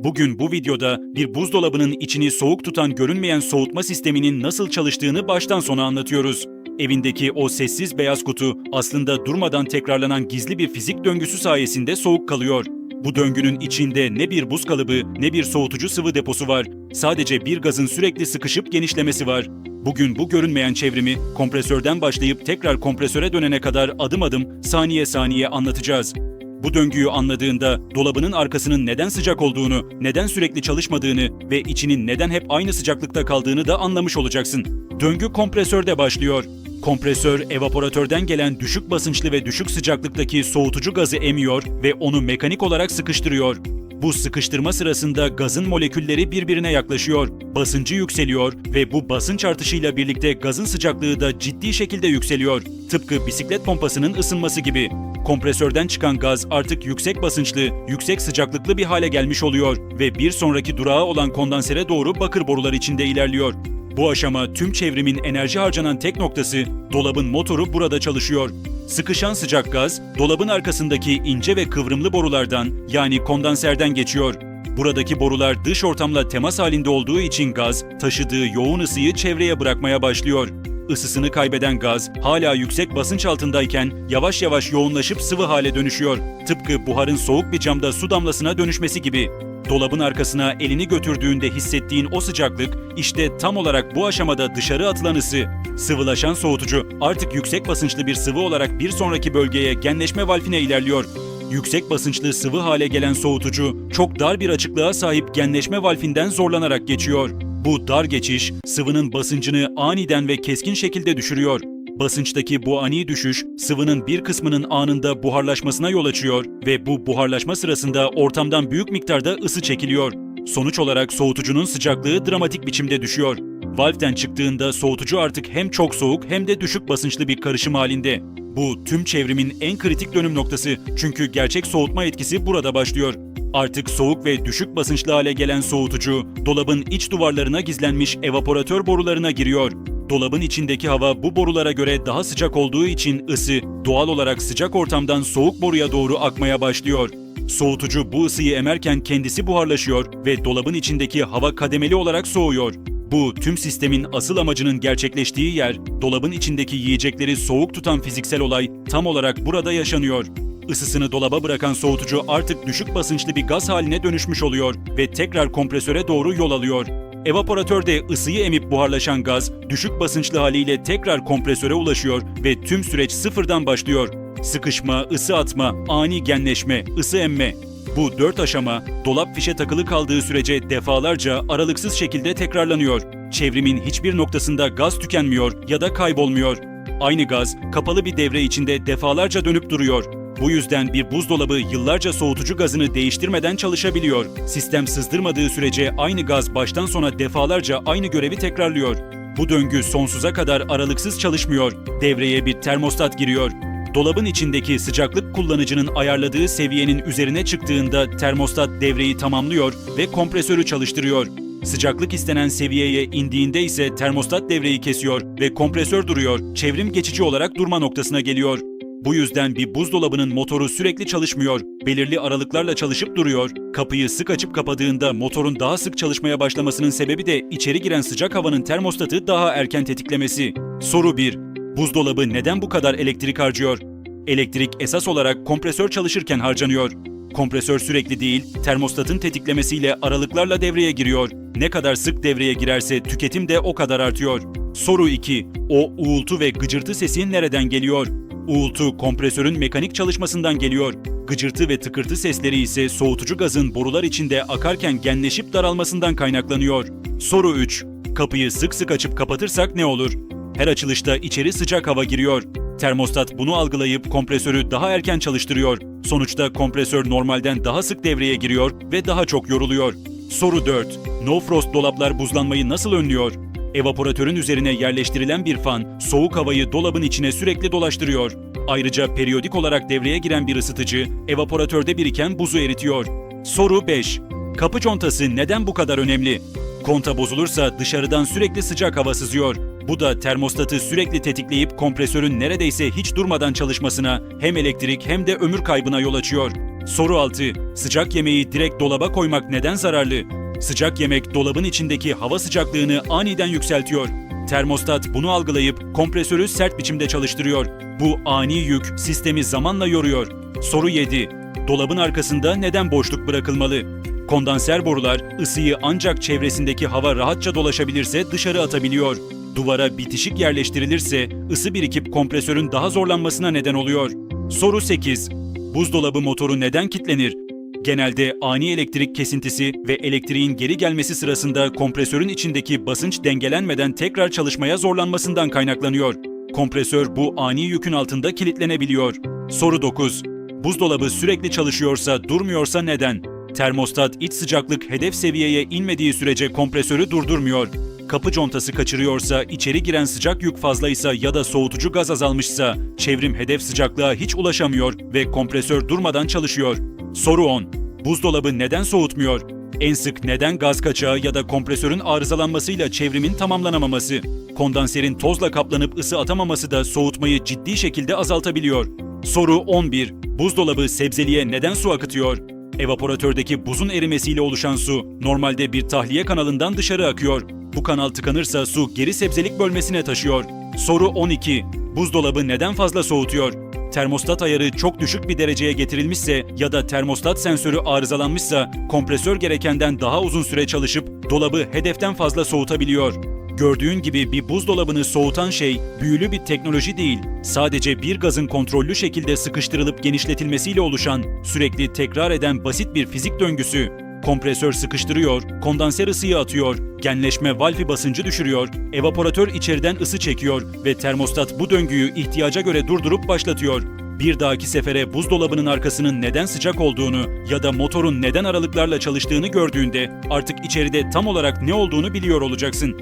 Bugün bu videoda bir buzdolabının içini soğuk tutan görünmeyen soğutma sisteminin nasıl çalıştığını baştan sona anlatıyoruz. Evindeki o sessiz beyaz kutu aslında durmadan tekrarlanan gizli bir fizik döngüsü sayesinde soğuk kalıyor. Bu döngünün içinde ne bir buz kalıbı ne bir soğutucu sıvı deposu var. Sadece bir gazın sürekli sıkışıp genişlemesi var. Bugün bu görünmeyen çevrimi kompresörden başlayıp tekrar kompresöre dönene kadar adım adım, saniye saniye anlatacağız. Bu döngüyü anladığında dolabının arkasının neden sıcak olduğunu, neden sürekli çalışmadığını ve içinin neden hep aynı sıcaklıkta kaldığını da anlamış olacaksın. Döngü kompresörde başlıyor. Kompresör, evaporatörden gelen düşük basınçlı ve düşük sıcaklıktaki soğutucu gazı emiyor ve onu mekanik olarak sıkıştırıyor. Bu sıkıştırma sırasında gazın molekülleri birbirine yaklaşıyor, basıncı yükseliyor ve bu basınç artışıyla birlikte gazın sıcaklığı da ciddi şekilde yükseliyor. Tıpkı bisiklet pompasının ısınması gibi. Kompresörden çıkan gaz artık yüksek basınçlı, yüksek sıcaklıklı bir hale gelmiş oluyor ve bir sonraki durağı olan kondansere doğru bakır borular içinde ilerliyor. Bu aşama tüm çevrimin enerji harcanan tek noktası, dolabın motoru burada çalışıyor. Sıkışan sıcak gaz, dolabın arkasındaki ince ve kıvrımlı borulardan yani kondanserden geçiyor. Buradaki borular dış ortamla temas halinde olduğu için gaz, taşıdığı yoğun ısıyı çevreye bırakmaya başlıyor. Isısını kaybeden gaz, hala yüksek basınç altındayken yavaş yavaş yoğunlaşıp sıvı hale dönüşüyor. Tıpkı buharın soğuk bir camda su damlasına dönüşmesi gibi. Dolabın arkasına elini götürdüğünde hissettiğin o sıcaklık, işte tam olarak bu aşamada dışarı atılan ısı. Sıvılaşan soğutucu artık yüksek basınçlı bir sıvı olarak bir sonraki bölgeye genleşme valfine ilerliyor. Yüksek basınçlı sıvı hale gelen soğutucu çok dar bir açıklığa sahip genleşme valfinden zorlanarak geçiyor. Bu dar geçiş sıvının basıncını aniden ve keskin şekilde düşürüyor. Basınçtaki bu ani düşüş sıvının bir kısmının anında buharlaşmasına yol açıyor ve bu buharlaşma sırasında ortamdan büyük miktarda ısı çekiliyor. Sonuç olarak soğutucunun sıcaklığı dramatik biçimde düşüyor. Valften çıktığında soğutucu artık hem çok soğuk hem de düşük basınçlı bir karışım halinde. Bu tüm çevrimin en kritik dönüm noktası çünkü gerçek soğutma etkisi burada başlıyor. Artık soğuk ve düşük basınçlı hale gelen soğutucu, dolabın iç duvarlarına gizlenmiş evaporatör borularına giriyor. Dolabın içindeki hava bu borulara göre daha sıcak olduğu için ısı, doğal olarak sıcak ortamdan soğuk boruya doğru akmaya başlıyor. Soğutucu bu ısıyı emerken kendisi buharlaşıyor ve dolabın içindeki hava kademeli olarak soğuyor. Bu tüm sistemin asıl amacının gerçekleştiği yer, dolabın içindeki yiyecekleri soğuk tutan fiziksel olay tam olarak burada yaşanıyor. Isısını dolaba bırakan soğutucu artık düşük basınçlı bir gaz haline dönüşmüş oluyor ve tekrar kompresöre doğru yol alıyor. Evaporatörde ısıyı emip buharlaşan gaz, düşük basınçlı haliyle tekrar kompresöre ulaşıyor ve tüm süreç sıfırdan başlıyor. Sıkışma, ısı atma, ani genleşme, ısı emme. Bu 4 aşama, dolap fişe takılı kaldığı sürece defalarca aralıksız şekilde tekrarlanıyor. Çevrimin hiçbir noktasında gaz tükenmiyor ya da kaybolmuyor. Aynı gaz, kapalı bir devre içinde defalarca dönüp duruyor. Bu yüzden bir buzdolabı yıllarca soğutucu gazını değiştirmeden çalışabiliyor. Sistem sızdırmadığı sürece aynı gaz baştan sona defalarca aynı görevi tekrarlıyor. Bu döngü sonsuza kadar aralıksız çalışmıyor. Devreye bir termostat giriyor. Dolabın içindeki sıcaklık kullanıcının ayarladığı seviyenin üzerine çıktığında termostat devreyi tamamlıyor ve kompresörü çalıştırıyor. Sıcaklık istenen seviyeye indiğinde ise termostat devreyi kesiyor ve kompresör duruyor. Çevrim geçici olarak durma noktasına geliyor. Bu yüzden bir buzdolabının motoru sürekli çalışmıyor, belirli aralıklarla çalışıp duruyor. Kapıyı sık açıp kapadığında motorun daha sık çalışmaya başlamasının sebebi de içeri giren sıcak havanın termostatı daha erken tetiklemesi. Soru 1. Buzdolabı neden bu kadar elektrik harcıyor? Elektrik esas olarak kompresör çalışırken harcanıyor. Kompresör sürekli değil, termostatın tetiklemesiyle aralıklarla devreye giriyor. Ne kadar sık devreye girerse tüketim de o kadar artıyor. Soru 2. O uğultu ve gıcırtı sesi nereden geliyor? Uğultu kompresörün mekanik çalışmasından geliyor. Gıcırtı ve tıkırtı sesleri ise soğutucu gazın borular içinde akarken genleşip daralmasından kaynaklanıyor. Soru 3. Kapıyı sık sık açıp kapatırsak ne olur? Her açılışta içeri sıcak hava giriyor. Termostat bunu algılayıp kompresörü daha erken çalıştırıyor. Sonuçta kompresör normalden daha sık devreye giriyor ve daha çok yoruluyor. Soru 4. No frost dolaplar buzlanmayı nasıl önlüyor? Evaporatörün üzerine yerleştirilen bir fan, soğuk havayı dolabın içine sürekli dolaştırıyor. Ayrıca periyodik olarak devreye giren bir ısıtıcı, evaporatörde biriken buzu eritiyor. Soru 5. Kapı contası neden bu kadar önemli? Konta bozulursa dışarıdan sürekli sıcak hava sızıyor. Bu da termostatı sürekli tetikleyip kompresörün neredeyse hiç durmadan çalışmasına hem elektrik hem de ömür kaybına yol açıyor. Soru 6. Sıcak yemeği direkt dolaba koymak neden zararlı? Sıcak yemek dolabın içindeki hava sıcaklığını aniden yükseltiyor. Termostat bunu algılayıp kompresörü sert biçimde çalıştırıyor. Bu ani yük sistemi zamanla yoruyor. Soru 7. Dolabın arkasında neden boşluk bırakılmalı? Kondanser borular ısıyı ancak çevresindeki hava rahatça dolaşabilirse dışarı atabiliyor. Duvara bitişik yerleştirilirse ısı birikip kompresörün daha zorlanmasına neden oluyor. Soru 8. Buzdolabı motoru neden kilitlenir? Genelde ani elektrik kesintisi ve elektriğin geri gelmesi sırasında kompresörün içindeki basınç dengelenmeden tekrar çalışmaya zorlanmasından kaynaklanıyor. Kompresör bu ani yükün altında kilitlenebiliyor. Soru 9. Buzdolabı sürekli çalışıyorsa, durmuyorsa neden? Termostat iç sıcaklık hedef seviyeye inmediği sürece kompresörü durdurmuyor. Kapı contası kaçırıyorsa, içeri giren sıcak yük fazlaysa ya da soğutucu gaz azalmışsa, çevrim hedef sıcaklığa hiç ulaşamıyor ve kompresör durmadan çalışıyor. Soru 10. Buzdolabı neden soğutmuyor? En sık neden gaz kaçağı ya da kompresörün arızalanmasıyla çevrimin tamamlanamaması? Kondanserin tozla kaplanıp ısı atamaması da soğutmayı ciddi şekilde azaltabiliyor. Soru 11. Buzdolabı sebzeliğe neden su akıtıyor? Evaporatördeki buzun erimesiyle oluşan su normalde bir tahliye kanalından dışarı akıyor. Bu kanal tıkanırsa su geri sebzelik bölmesine taşıyor. Soru 12. Buzdolabı neden fazla soğutuyor? Termostat ayarı çok düşük bir dereceye getirilmişse ya da termostat sensörü arızalanmışsa kompresör gerekenden daha uzun süre çalışıp dolabı hedeften fazla soğutabiliyor. Gördüğün gibi bir buzdolabını soğutan şey büyülü bir teknoloji değil, sadece bir gazın kontrollü şekilde sıkıştırılıp genişletilmesiyle oluşan, sürekli tekrar eden basit bir fizik döngüsü. Kompresör sıkıştırıyor, kondanser ısıyı atıyor, genleşme valfi basıncı düşürüyor, evaporatör içeriden ısı çekiyor ve termostat bu döngüyü ihtiyaca göre durdurup başlatıyor. Bir dahaki sefere buzdolabının arkasının neden sıcak olduğunu ya da motorun neden aralıklarla çalıştığını gördüğünde artık içeride tam olarak ne olduğunu biliyor olacaksın.